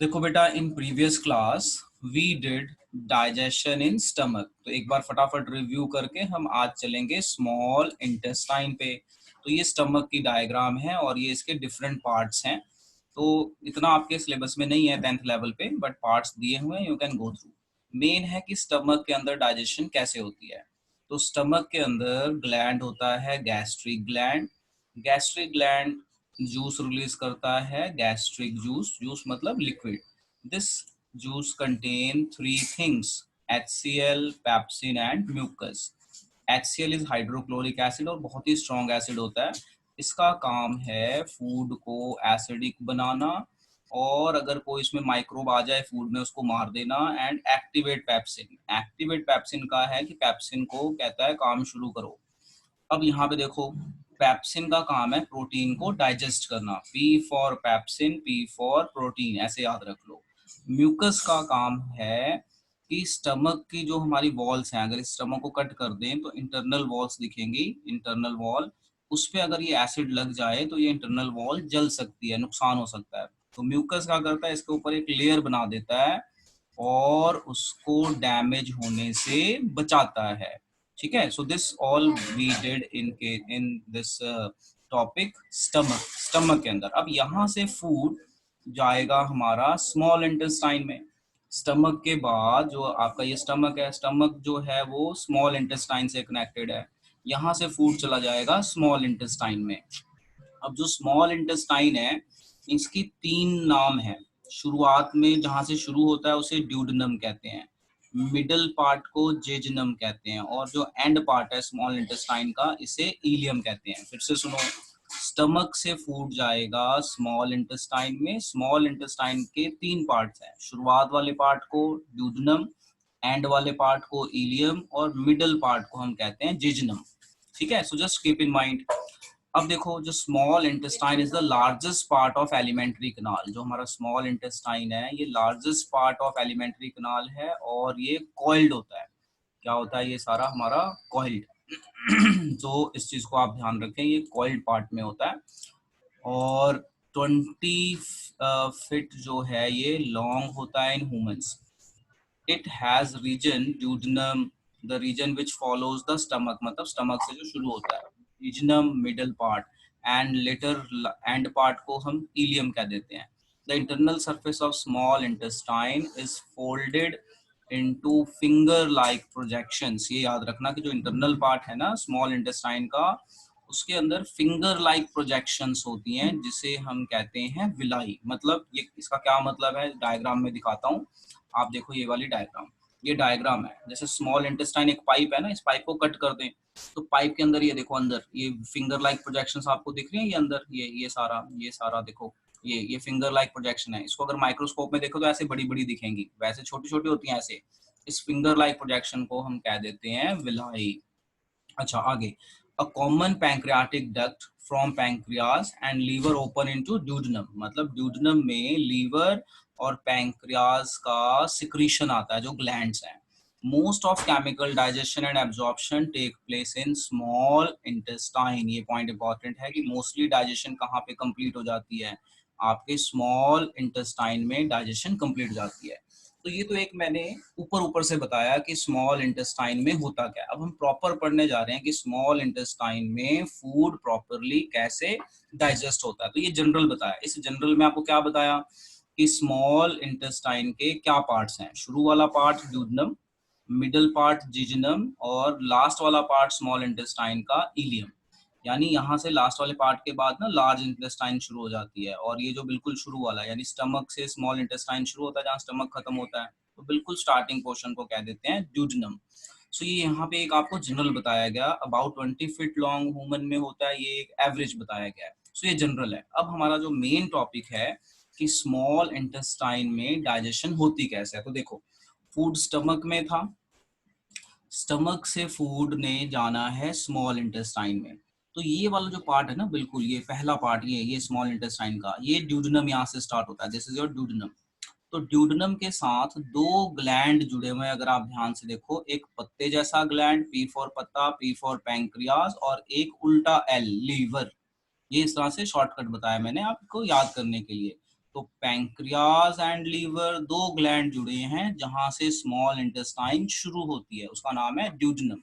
देखो बेटा, in previous class we did digestion in stomach. तो एक बार फटाफट रिव्यू करके हम आज चलेंगे स्मॉल इंटेस्टाइन पे। तो ये स्टमक की डायग्राम है और ये इसके डिफरेंट पार्ट्स हैं। तो इतना आपके सिलेबस में नहीं है 10th लेवल पे, बट पार्ट्स दिए हुए हैं, you can go through. Main है कि स्टमक के अंदर डाइजेशन कैसे होती है। तो स्टमक के अंदर ग्लैंड होता है, gastric gland. Gastric gland juice release करता है, गैस्ट्रिक जूस। जूस मतलब liquid. This juice contain three things: HCl, pepsin and mucus. HCl is hydrochloric acid और बहुत ही स्ट्रॉन्ग एसिड होता है। इसका काम है फूड को एसिडिक बनाना, और अगर कोई इसमें माइक्रोब आ जाए फूड में उसको मार देना। And activate pepsin. Activate pepsin का है कि पेप्सिन को कहता है काम शुरू करो। अब यहाँ पे देखो, पेप्सिन का काम है प्रोटीन को डाइजेस्ट करना। P for pepsin, P for protein, ऐसे याद रख लो। म्यूकस का काम है कि स्टमक की जो हमारी वॉल्स हैं, अगर इस स्टमक को कट कर दें तो इंटरनल वॉल्स दिखेंगी। इंटरनल वॉल, उस पर अगर ये एसिड लग जाए तो ये इंटरनल वॉल जल सकती है, नुकसान हो सकता है। तो म्यूकस क्या करता है, इसके ऊपर एक लेयर बना देता है और उसको डैमेज होने से बचाता है। ठीक है। So this all we did in this topic stomach. Stomach के अंदर अब यहाँ से फूड जाएगा हमारा स्मॉल इंटेस्टाइन में। स्टमक के बाद जो आपका ये स्टमक है, स्टमक जो है वो स्मॉल इंटेस्टाइन से कनेक्टेड है। यहाँ से फूड चला जाएगा स्मॉल इंटेस्टाइन में। अब जो स्मॉल इंटेस्टाइन है, इसकी तीन नाम है। शुरुआत में जहां से शुरू होता है उसे ड्यूडेनम कहते हैं, मिडल पार्ट को जेजुनम कहते हैं, और जो एंड पार्ट है स्मॉल इंटेस्टाइन का, इसे इलियम कहते हैं। फिर से सुनो, स्टमक से फूड जाएगा स्मॉल इंटेस्टाइन में। स्मॉल इंटेस्टाइन के तीन पार्ट्स हैं, शुरुआत वाले पार्ट को ड्यूडेनम, एंड वाले पार्ट को इलियम, और मिडल पार्ट को हम कहते हैं जेजुनम। ठीक है। सो जस्ट कीप इन माइंड। अब देखो, जो small intestine is the largest part of elementary कनाल। जो हमारा स्मॉल इंटेस्टाइन है ये लार्जेस्ट पार्ट ऑफ एलिमेंट्री कनाल है, और ये कॉइल्ड होता है। क्या होता है ये सारा हमारा? कॉइल्ड। तो इस चीज को आप ध्यान रखें, ये कॉइल्ड पार्ट में होता है। और 20 फीट जो है ये लॉन्ग होता है in humans. It has region duodenum, the region which follows the stomach, मतलब स्टमक से जो शुरू होता है। रीजनम middle part, and later end part को हम इलियम कह देते हैं। The internal surface of small intestine is folded into finger like projections. ये याद रखना कि जो इंटरनल पार्ट है ना स्मॉल इंटेस्टाइन का, उसके अंदर फिंगर लाइक प्रोजेक्शंस होती हैं, जिसे हम कहते हैं विलाई। मतलब ये इसका क्या मतलब है, डायग्राम में दिखाता हूँ। आप देखो ये वाली डायग्राम, ये डायग्राम है। जैसे स्मॉल इंटेस्टाइन एक पाइप है ना, इस पाइप को कट कर दें तो पाइप के अंदर ये देखो, अंदर ये फिंगर लाइक प्रोजेक्शंस आपको दिख रही हैं। ये अंदर ये सारा देखो, ये फिंगर लाइक प्रोजेक्शन है। इसको अगर माइक्रोस्कोप में देखो तो ऐसे बड़ी बड़ी दिखेंगी, वैसे छोटी छोटी होती हैं ऐसे। इस फिंगर लाइक प्रोजेक्शन को हम कह देते हैं विलाई। अच्छा, आगे। A common pancreatic duct from pancreas and liver open into duodenum. मतलब ड्यूडेनम में लीवर और पैंक्रियाज का सिक्रीशन आता है, जो ग्लैंड्स हैं। Most of chemical digestion and absorption take place in small intestine. ये पॉइंट इंपॉर्टेंट है कि मोस्टली डाइजेशन कहाँ पे कंप्लीट हो जाती है? आपके स्मॉल इंटेस्टाइन में डाइजेशन कंप्लीट हो जाती है। तो ये तो एक मैंने ऊपर ऊपर से बताया कि स्मॉल इंटेस्टाइन में होता क्या। अब हम प्रॉपर पढ़ने जा रहे हैं कि स्मॉल इंटेस्टाइन में फूड प्रॉपरली कैसे डाइजेस्ट होता है। तो ये जनरल बताया। इस जनरल में आपको क्या बताया कि स्मॉल इंटेस्टाइन के क्या पार्ट्स हैं? शुरू वाला पार्ट ड्यूडेनम, मिडल पार्ट जिजनम, और लास्ट वाला पार्ट स्मॉल इंटेस्टाइन का इलियम। यानी यहाँ से लास्ट वाले पार्ट के बाद ना लार्ज इंटेस्टाइन शुरू हो जाती है, और ये जो बिल्कुल शुरू वाला, यानी स्टमक से स्मॉल इंटेस्टाइन शुरू होता है, जहाँ स्टमक खत्म होता है, तो बिल्कुल स्टार्टिंग पोर्शन को कह देते हैं ड्यूडेनम। सो ये यहाँ पे एक आपको जनरल बताया गया, अबाउट 20 फीट लॉन्ग ह्यूमन में होता है, ये एक एवरेज बताया गया है। सो ये जनरल है। अब हमारा जो मेन टॉपिक है कि स्मॉल इंटेस्टाइन में डाइजेशन होती कैसे है। तो देखो, फूड स्टमक में था, स्टमक से फूड ने जाना है स्मॉल इंटेस्टाइन में। तो ये वाला जो पार्ट है ना, बिल्कुल ये पहला पार्ट, ये स्मॉल इंटेस्टाइन का, ये ड्यूडेनम यहाँ से स्टार्ट होता है। This is your duodenum. तो ड्यूडेनम के साथ दो ग्लैंड जुड़े हुए हैं, अगर आप ध्यान से देखो। एक पत्ते जैसा ग्लैंड, पी फॉर पत्ता, पी फॉर पैंक्रियाज, और एक उल्टा एल, लीवर। ये इस तरह से शॉर्टकट बताया मैंने आपको याद करने के लिए। तो पैंक्रियाज एंड लीवर दो ग्लैंड जुड़े हैं जहां से स्मॉल इंटेस्टाइन शुरू होती है, उसका नाम है ड्यूडेनम।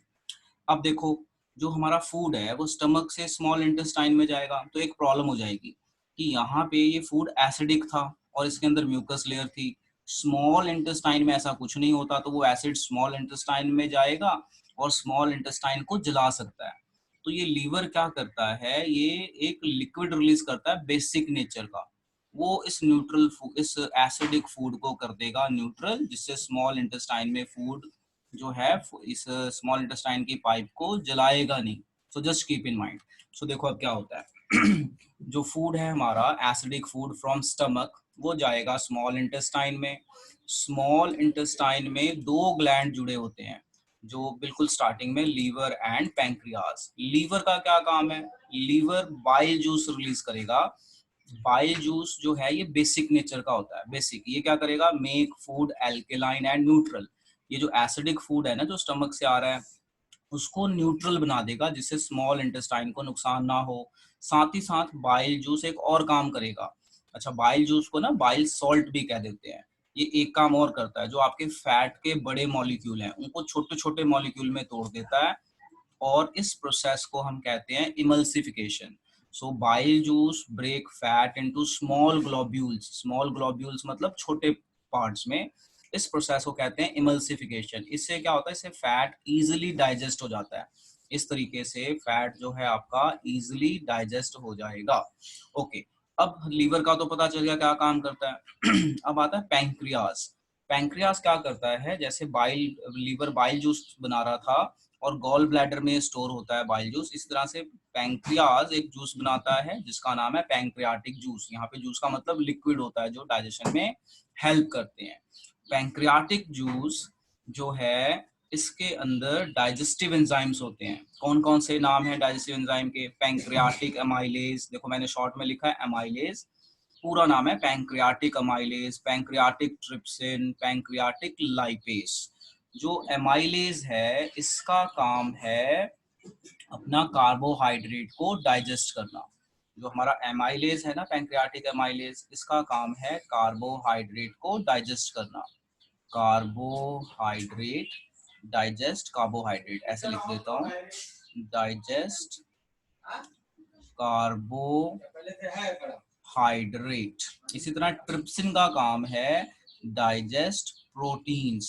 अब देखो, जो हमारा फूड है वो स्टमक से स्मॉल इंटेस्टाइन में जाएगा, तो एक प्रॉब्लम हो जाएगी कि यहाँ पे ये फूड एसिडिक था और इसके अंदर म्यूकस लेयर थी। स्मॉल इंटेस्टाइन में ऐसा कुछ नहीं होता, तो वो एसिड स्मॉल इंटेस्टाइन में जाएगा और स्मॉल इंटेस्टाइन को जला सकता है। तो ये लीवर क्या करता है, ये एक लिक्विड रिलीज करता है बेसिक नेचर का। वो इस एसिडिक फूड को कर देगा न्यूट्रल, जिससे स्मॉल इंटेस्टाइन में फूड जो है इस स्मॉल इंटेस्टाइन की पाइप को जलाएगा नहीं। So just keep in mind. So देखो अब क्या होता है जो फूड है हमारा एसिडिक फूड फ्रॉम स्टमक, वो जाएगा स्मॉल इंटेस्टाइन में। स्मॉल इंटेस्टाइन में दो ग्लैंड जुड़े होते हैं, जो बिल्कुल स्टार्टिंग में लीवर एंड पैंक्रियाज। लीवर का क्या काम है, लीवर बाइल जूस रिलीज करेगा। बाइल जूस जो है ये बेसिक नेचर का होता है। बेसिक ये क्या करेगा, make food alkaline and neutral. ये जो एसिडिक फूड है ना जो स्टमक से आ रहा है, उसको न्यूट्रल बना देगा, जिससे स्मॉल इंटेस्टाइन को नुकसान ना हो। साथ ही साथ बाइल जूस एक और काम करेगा। अच्छा, बाइल जूस को ना बाइल सॉल्ट भी कह देते हैं। ये एक काम और करता है, जो आपके फैट के बड़े मॉलिक्यूल हैं उनको छोटे छोटे मॉलिक्यूल में तोड़ देता है, और इस प्रोसेस को हम कहते हैं emulsification. So bile juice break fat into small globules. Small globules मतलब छोटे पार्ट्स में। इस प्रोसेस को कहते हैं इमल्सिफिकेशन। इससे क्या होता है, इससे फैट इजीली डाइजेस्ट हो जाता है। इस तरीके से फैट जो है आपका इजीली डाइजेस्ट हो जाएगा। ओके, अब लीवर का तो पता चल गया क्या काम करता है अब आता है पैंक्रियाज। पैंक्रियाज क्या करता है, जैसे लीवर बाइल जूस बना रहा था और गॉल ब्लैडर में स्टोर होता है बाइल जूस, इस तरह से पैंक्रियाज एक जूस बनाता है जिसका नाम है पैंक्रियाटिक जूस। यहाँ पे जूस का मतलब लिक्विड होता है जो डाइजेशन में हेल्प करते हैं। पैंक्रियाटिक जूस जो है, इसके अंदर डाइजेस्टिव एंजाइम्स होते हैं। कौन कौन से नाम है डाइजेस्टिव एंजाइम के, पैंक्रियाटिक अमाइलेज। देखो मैंने शॉर्ट में लिखा है अमाइलेज, पूरा नाम है pancreatic amylase, pancreatic trypsin, pancreatic lipase. जो एमाइलेज है इसका काम है अपना कार्बोहाइड्रेट को डाइजेस्ट करना। जो हमारा एमाइलेज है ना, पैंक्रियाटिक एमाइलेज, इसका काम है कार्बोहाइड्रेट को डाइजेस्ट करना। कार्बोहाइड्रेट, डाइजेस्ट कार्बोहाइड्रेट, ऐसे लिख देता हूँ, डाइजेस्ट कार्बोहाइड्रेट। इसी तरह ट्रिप्सिन का काम है डाइजेस्ट प्रोटीन्स।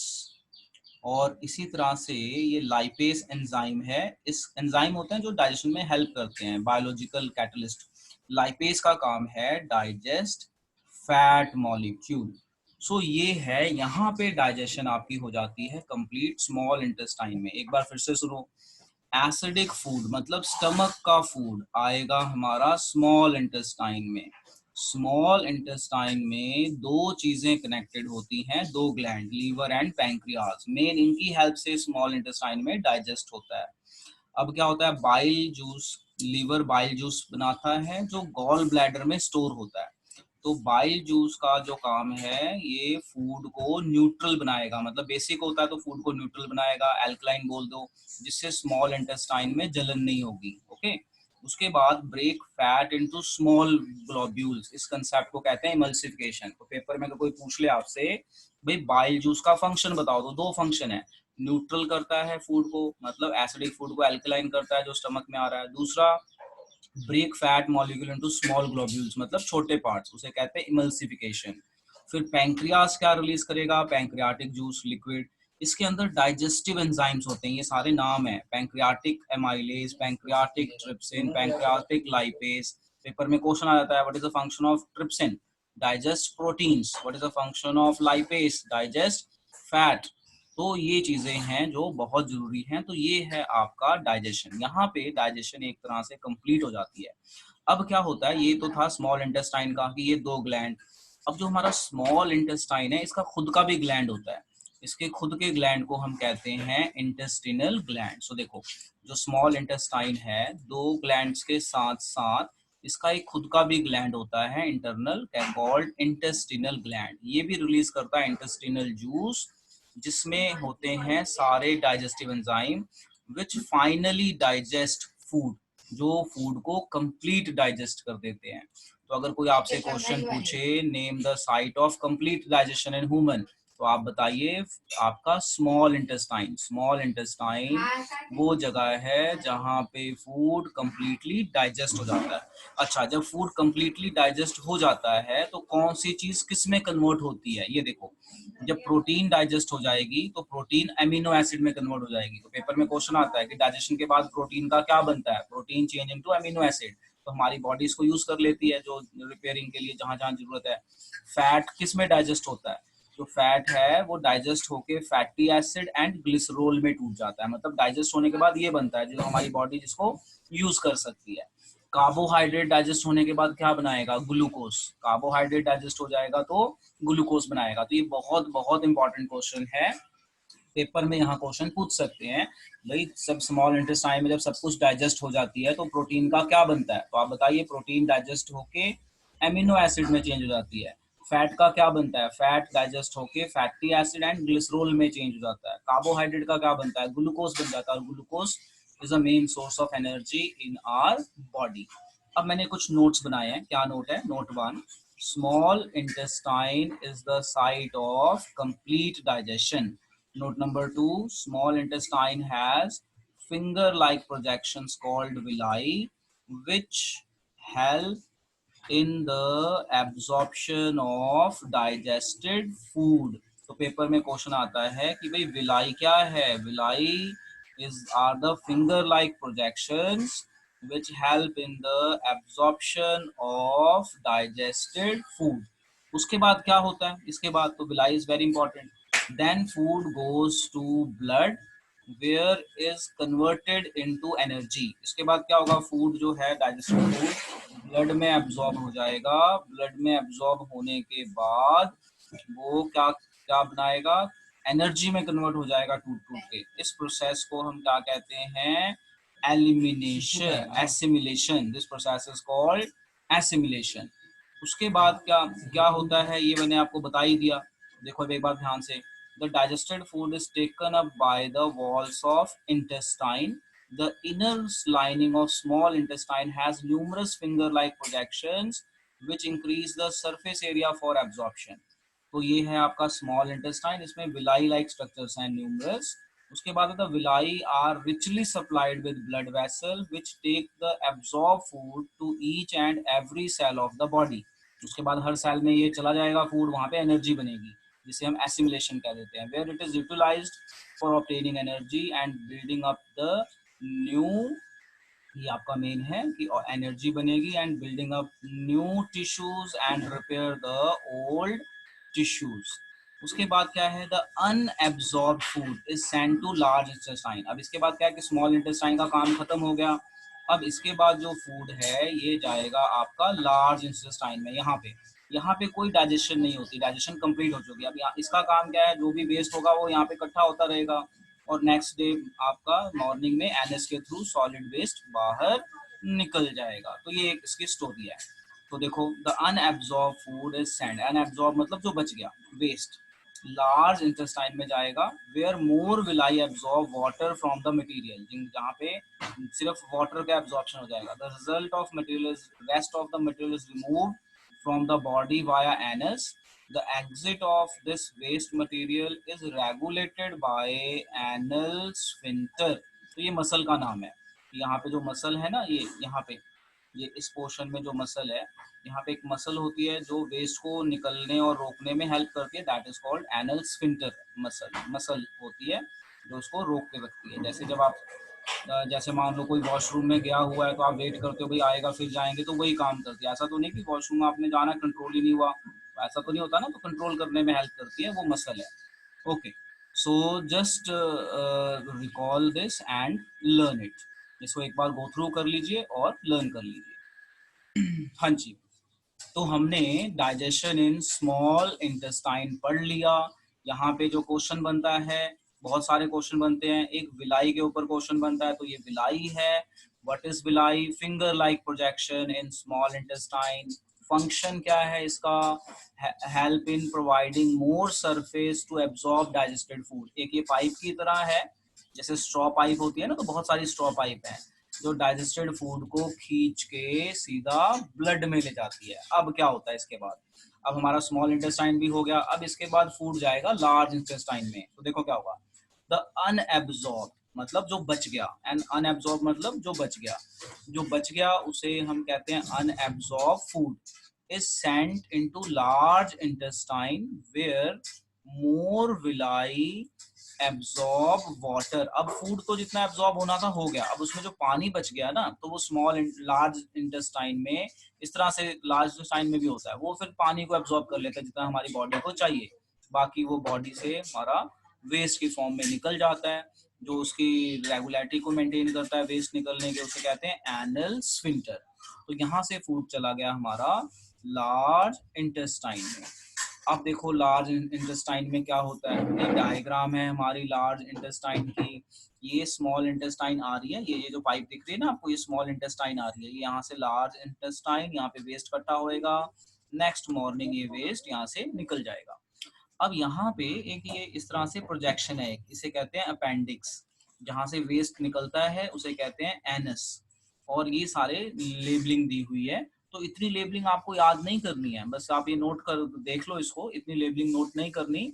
और इसी तरह से ये लाइपेस एंजाइम है, इस एंजाइम होते हैं जो डाइजेशन में हेल्प करते हैं, बायोलॉजिकल कैटलिस्ट। लाइपेस का काम है डाइजेस्ट फैट मॉलिक्यूल। सो ये है, यहाँ पे डाइजेशन आपकी हो जाती है कंप्लीट स्मॉल इंटेस्टाइन में। एक बार फिर से सुनो, एसिडिक फूड मतलब स्टमक का फूड आएगा हमारा स्मॉल इंटेस्टाइन में। स्मॉल इंटेस्टाइन में दो चीजें कनेक्टेड होती हैं, दो gland, liver and pancreas. Main इनकी हेल्प से स्मॉल इंटेस्टाइन में डाइजेस्ट होता है। अब क्या होता है, bile juice, liver bile juice बनाता है जो गॉल ब्लैडर में स्टोर होता है। तो बाइल जूस का जो काम है, ये फूड को न्यूट्रल बनाएगा, मतलब बेसिक होता है तो फूड को न्यूट्रल बनाएगा, एल्कलाइन बोल दो, जिससे स्मॉल इंटेस्टाइन में जलन नहीं होगी। ओके, उसके बाद break fat into small globules, इस कंसेप्ट को कहते हैं इमल्सिफिकेशन। तो पेपर में अगर कोई पूछ ले आपसे, भाई बाइल जूस का फंक्शन बताओ, तो दो फंक्शन है। न्यूट्रल करता है फूड को, मतलब एसिडिक फूड को एल्कलाइन करता है जो स्टमक में आ रहा है। दूसरा, break fat molecule into small globules, मतलब छोटे पार्ट्स, उसे कहते हैं इमल्सिफिकेशन। फिर पैंक्रियास क्या रिलीज करेगा, पैंक्रियाटिक जूस लिक्विड। इसके अंदर डाइजेस्टिव एंजाइम्स होते हैं, ये सारे नाम है, pancreatic amylase, pancreatic trypsin, pancreatic lipase. Paper में क्वेश्चन आ जाता है, what is the function of trypsin, digest proteins, what is the function of lipase, digest fat. तो ये चीजें हैं जो बहुत जरूरी हैं। तो ये है आपका डाइजेशन, यहाँ पे डाइजेशन एक तरह से कंप्लीट हो जाती है। अब क्या होता है, ये तो था स्मॉल इंटेस्टाइन का कि ये दो ग्लैंड। अब जो हमारा स्मॉल इंटेस्टाइन है, इसका खुद का भी ग्लैंड होता है। इसके खुद के ग्लैंड को हम कहते हैं इंटेस्टिनल ग्लैंड। सो देखो, जो स्मॉल इंटेस्टाइन है, दो ग्लैंड्स के साथ साथ इसका एक खुद का भी ग्लैंड होता है इंटरनल, कॉल्ड इंटेस्टिनल ग्लैंड। ये भी रिलीज करता है इंटेस्टिनल जूस, जिसमें होते हैं सारे digestive enzyme which finally digest food, जो फूड को कंप्लीट डाइजेस्ट कर देते हैं। तो अगर कोई आपसे क्वेश्चन पूछे name the site of complete digestion in human, तो आप बताइए आपका स्मॉल इंटेस्टाइन। स्मॉल इंटेस्टाइन वो जगह है जहाँ पे फूड कंप्लीटली डाइजेस्ट हो जाता है। अच्छा, जब फूड कंप्लीटली डाइजेस्ट हो जाता है तो कौन सी चीज किस में कन्वर्ट होती है, ये देखो। जब प्रोटीन डाइजेस्ट हो जाएगी तो प्रोटीन अमीनो एसिड में कन्वर्ट हो जाएगी। तो पेपर में क्वेश्चन आता है कि डाइजेशन के बाद प्रोटीन का क्या बनता है, protein change into amino acid. तो हमारी बॉडी इसको यूज कर लेती है जो रिपेयरिंग के लिए जहां जहां जरूरत है। फैट किस में डाइजेस्ट होता है, जो फैट है वो डाइजेस्ट होके फैटी एसिड एंड ग्लिसरोल में टूट जाता है। मतलब डाइजेस्ट होने के बाद ये बनता है जो हमारी बॉडी जिसको यूज कर सकती है। कार्बोहाइड्रेट डाइजेस्ट होने के बाद क्या बनाएगा, ग्लूकोज। कार्बोहाइड्रेट डाइजेस्ट हो जाएगा तो ग्लूकोज बनाएगा। तो ये बहुत बहुत इंपॉर्टेंट क्वेश्चन है, पेपर में यहाँ क्वेश्चन पूछ सकते हैं। भाई सब स्मॉल इंटेस्टाइन में जब सब कुछ डाइजेस्ट हो जाती है तो प्रोटीन का क्या बनता है, तो आप बताइए। प्रोटीन डाइजेस्ट होके एमिनो एसिड में चेंज हो जाती है। फैट का क्या बनता है, फैट डाइजेस्ट होके फैटी एसिड एंड ग्लिसरोल में चेंज हो जाता है। कार्बोहाइड्रेट का क्या बनता है, ग्लूकोज बन जाता है, और glucose is a main source of energy in our body. अब मैंने कुछ नोट्स बनाए हैं। क्या नोट है, note 1, small intestine is the site of complete digestion. Note number 2, small intestine has finger-like projections called villi, which help in the absorption of digested food. तो paper में question आता है कि भाई विलाई क्या है, villi is are the finger-like projections which help in the absorption of digested food. उसके बाद क्या होता है, इसके बाद तो villi is very important. Then food goes to blood where is converted into energy. इसके बाद क्या होगा, फूड जो है डाइजेस्टेड फूड ब्लड में एब्जॉर्ब हो जाएगा। ब्लड में एब्जॉर्ब होने के बाद वो क्या क्या बनाएगा, एनर्जी में कन्वर्ट हो जाएगा टूट टूट के। इस प्रोसेस को हम क्या कहते हैं, elimination, assimilation. This process is called assimilation. उसके बाद क्या क्या होता है ये मैंने आपको बता ही दिया। देखो अब एक बार ध्यान से, the digested food is taken up by the walls of intestine. The inner lining of small intestine has numerous finger-like projections which increase the surface area for absorption. तो ये है आपका स्मॉल इंटेस्टाइन, इसमें विलाई लाइक स्ट्रक्चर्स हैं numerous. उसके बाद the villi are richly supplied with blood vessel which take the absorb food to each and every cell of the body. उसके बाद हर सेल में ये चला जाएगा फूड, वहां पे एनर्जी बनेगी जिसे हम एसिमिलेशन कह देते हैं। Where it is utilised for obtaining energy and building up the new, ये आपका मेन है कि एनर्जी बनेगी and building up new tissues and repair the old tissues. उसके बाद क्या है, the unabsorbed food is send to large intestine. अब इसके बाद क्या है कि स्मॉल इंटेस्टाइन का काम खत्म हो गया। अब इसके बाद जो फूड है ये जाएगा आपका लार्ज इंटेस्टाइन में। यहाँ पे कोई डाइजेशन नहीं होती, डाइजेशन कंप्लीट हो चुकी है। अब यहाँ इसका काम क्या है, जो भी वेस्ट होगा वो यहाँ पे इकट्ठा होता रहेगा और नेक्स्ट डे आपका मॉर्निंग में एनएस के थ्रू सॉलिड वेस्ट बाहर निकल जाएगा। तो ये एक इसकी स्टोरी है। तो देखो, the unabsorb food is send, unabsorb मतलब जो बच गया वेस्ट, लार्ज इंटेस्टाइन में जाएगा। Where more will I absorb water from the material, जहाँ पे सिर्फ वाटर का एब्जॉर्प्शन हो जाएगा। The result of material is, rest of the material is removed from the body via anus. The exit of this waste material is regulated by anal sphincter. तो ये muscle का नाम है। यहाँ पे जो मसल है ना, ये यहाँ पे ये इस पोर्शन में जो मसल है, यहाँ पे एक मसल होती है जो वेस्ट को निकलने और रोकने में हेल्प करती है। That is called anal sphincter muscle. Muscle होती है जो उसको रोक के रखती है। जैसे जब आप जैसे मान लो कोई वॉशरूम में गया हुआ है तो आप वेट करते हो भाई आएगा फिर जाएंगे, तो वही काम करती है। ऐसा तो नहीं कि वॉशरूम में आपने जाना कंट्रोल ही नहीं हुआ, ऐसा तो नहीं होता ना। तो कंट्रोल करने में हेल्प करती है, वो मसल है। Okay, so just recall this and learn it. इसको एक बार गो थ्रू कर लीजिए और लर्न कर लीजिए। हाँ जी, तो हमने डाइजेशन इन स्मॉल इंटेस्टाइन पढ़ लिया। यहाँ पे जो क्वेश्चन बनता है, बहुत सारे क्वेश्चन बनते हैं। एक विलाई के ऊपर क्वेश्चन बनता है, तो ये विलाई है। What is villi, finger like projection in small intestine. Function क्या है इसका, help in providing more surface to absorb digested food. एक ये पाइप की तरह है, जैसे स्ट्रॉ पाइप होती है ना, तो बहुत सारी स्ट्रॉ पाइप है। जो डाइजेस्टेड फूड को खींच के सीधा ब्लड में ले जाती है। अब क्या होता है इसके बाद, अब हमारा स्मॉल इंटेस्टाइन भी हो गया, अब इसके बाद फूड जाएगा लार्ज इंटेस्टाइन में। तो देखो क्या होगा, द अनएब्जॉर्ब मतलब जो बच गया, एंड अनएब्जॉर्ब मतलब जो बच गया, जो बच गया उसे हम कहते हैं unabsorbed food is sent into large intestine where more villi absorb water। अब फूड तो जितना एब्जॉर्ब होना था हो गया, अब उसमें जो पानी बच गया ना, तो वो स्मॉल लार्ज इंटेस्टाइन में, इस तरह से लार्ज इंटेस्टाइन में भी होता है, वो फिर पानी को एब्जॉर्ब कर लेता है जितना हमारी बॉडी को चाहिए, बाकी वो बॉडी से हमारा वेस्ट की फॉर्म में निकल जाता है। जो उसकी रेगुलरिटी को मेंटेन करता है वेस्ट निकलने के, उसे कहते हैं एनल स्फिंक्टर। तो यहाँ से फूड चला गया हमारा लार्ज इंटेस्टाइन में। अब देखो लार्ज इंटेस्टाइन में क्या होता है, ये डायग्राम है हमारी लार्ज इंटेस्टाइन की। ये स्मॉल इंटेस्टाइन आ रही है, ये जो पाइप दिख रही है ना आपको, ये स्मॉल इंटेस्टाइन आ रही है, ये यहाँ से लार्ज इंटेस्टाइन, यहाँ पे वेस्ट इकट्ठा होएगा, नेक्स्ट मॉर्निंग ये वेस्ट यहाँ से निकल जाएगा। अब यहाँ पे एक ये इस तरह से प्रोजेक्शन है, इसे कहते हैं अपेंडिक्स, जहाँ से वेस्ट निकलता है उसे कहते हैं एनस, और ये सारे लेबलिंग दी हुई है। तो इतनी लेबलिंग आपको याद नहीं करनी है, बस आप ये नोट कर देख लो इसको, इतनी लेबलिंग नोट नहीं करनी,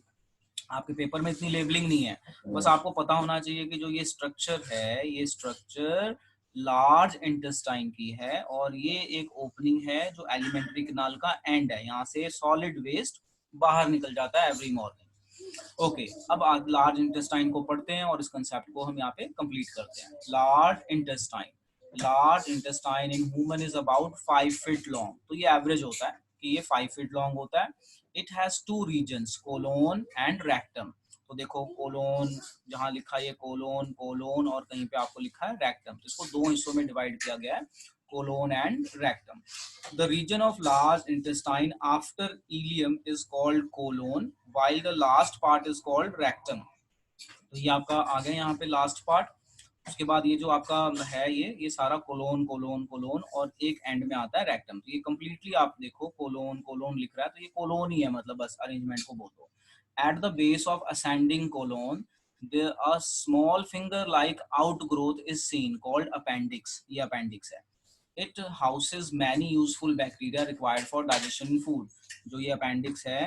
आपके पेपर में इतनी लेबलिंग नहीं है, बस आपको पता होना चाहिए कि जो ये स्ट्रक्चर है, ये स्ट्रक्चर लार्ज इंटेस्टाइन की है, और ये एक ओपनिंग है जो एलिमेंट्री कैनाल का एंड है, यहाँ से सॉलिड वेस्ट बाहर निकल जाता है एवरी मॉर्निंग। ओके, अब लार्ज इंटेस्टाइन को पढ़ते हैं और इस कंसेप्ट को हम यहाँ पे कंप्लीट करते हैं। Large intestine, large intestine in human is about 5 feet long, तो ये एवरेज होता है कि ये 5 फीट लॉन्ग होता है। It has 2 regions, colon and rectum. तो देखो कोलोन, जहां लिखा है कोलोन, कोलोन, और कहीं पे आपको लिखा है रेक्टम, तो इसको दो हिस्सों में डिवाइड किया गया है, colon and rectum. The region of large intestine after ileum is called colon, while the last part is called rectum। तो ये आपका आ गया यहाँ पे लास्ट पार्ट, उसके बाद ये जो आपका है ये सारा कोलोन कोलोन कोलोन, और एक एंड में आता है रेक्टम। तो ये कंप्लीटली आप देखो कोलोन कोलोन लिख रहा है, तो ये कोलोन ही है, मतलब बस अरेंजमेंट को बोल दो। At the base of ascending colon there a small finger like outgrowth is seen called appendix, ये अपेंडिक्स है। It houses many useful bacteria required for digestion in food। जो ये अपेंडिक्स है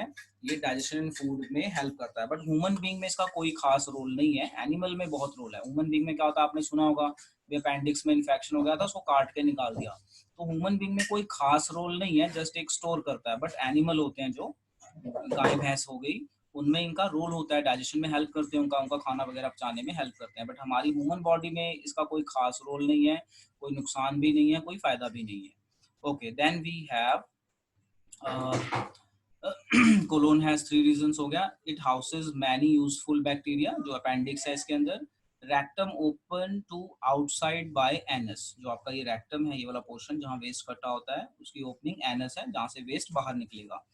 ये डाइजेशन इन फूड में हेल्प करता है, but human being में इसका कोई खास रोल नहीं है, एनिमल में बहुत रोल है। ह्यूमन बीइंग में क्या होता है, आपने सुना होगा, अपेंडिक्स में इन्फेक्शन हो गया था, उसको काट के निकाल दिया, तो ह्यूमन बीइंग में कोई खास रोल नहीं है, जस्ट एक स्टोर करता है। बट एनिमल होते हैं जो गाय भैंस हो गई, उनमें इनका रोल होता है, डाइजेशन में हेल्प करते हैं, उनका खाना वगैरह पचाने में हेल्प करते हैं, बट हमारी ह्यूमन बॉडी में इसका कोई खास रोल नहीं है, कोई नुकसान भी नहीं है, कोई फायदा भी नहीं है। Okay, then we have colon has 3 regions हो गया। It houses many useful bacteria, जो अपेंडिक्स है इसके अंदर। Rectum open to outside by anus, जो आपका ये रेक्टम है, ये वाला पोर्शन जहाँ वेस्ट इकट्ठा होता है, उसकी ओपनिंग एनस है, जहाँ से वेस्ट बाहर निकलेगा।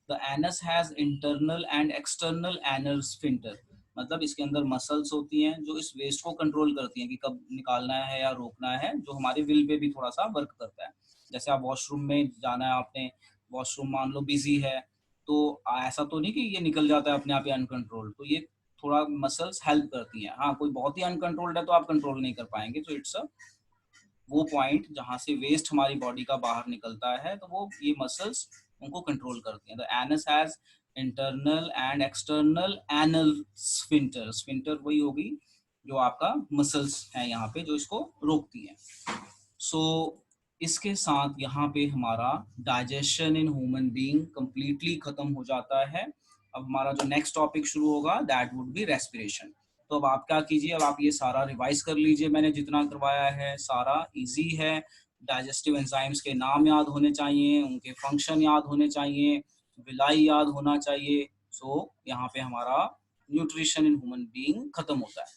The anus has internal and external anal sphincter, मतलब इसके अंदर मसल्स होती हैं जो इस वेस्ट को कंट्रोल करती हैं कि कब निकालना है या रोकना है, जो हमारी विल पे भी थोड़ा सा वर्क करता है। जैसे आप वॉशरूम में जाना है, आपने वॉशरूम मान लो बिजी है, तो ऐसा तो नहीं कि ये निकल जाता है अपने आप ही अनकंट्रोल, तो ये थोड़ा मसल्स हेल्प करती हैं। हाँ, कोई बहुत ही अनकंट्रोल्ड है तो आप कंट्रोल नहीं कर पाएंगे, तो इट्स अ वो पॉइंट जहाँ से वेस्ट हमारी बॉडी का बाहर निकलता है, तो वो ये मसल्स उनको कंट्रोल करती हैं। The anus has internal and external anal sphincter, sphincter वही होगी जो आपका मसल्स है यहाँ पे जो इसको रोकती हैं। सो इसके साथ यहाँ पे हमारा digestion in human being completely खत्म हो जाता है। अब हमारा जो नेक्स्ट टॉपिक शुरू होगा दैट वुड बी रेस्पिरेशन। तो अब आप क्या कीजिए, अब आप ये सारा रिवाइज कर लीजिए, मैंने जितना करवाया है सारा इजी है। डाइजेस्टिव एंजाइम्स के नाम याद होने चाहिए, उनके फंक्शन याद होने चाहिए, विलाई याद होना चाहिए। सो यहाँ पे हमारा न्यूट्रिशन इन ह्यूमन बीइंग खत्म होता है।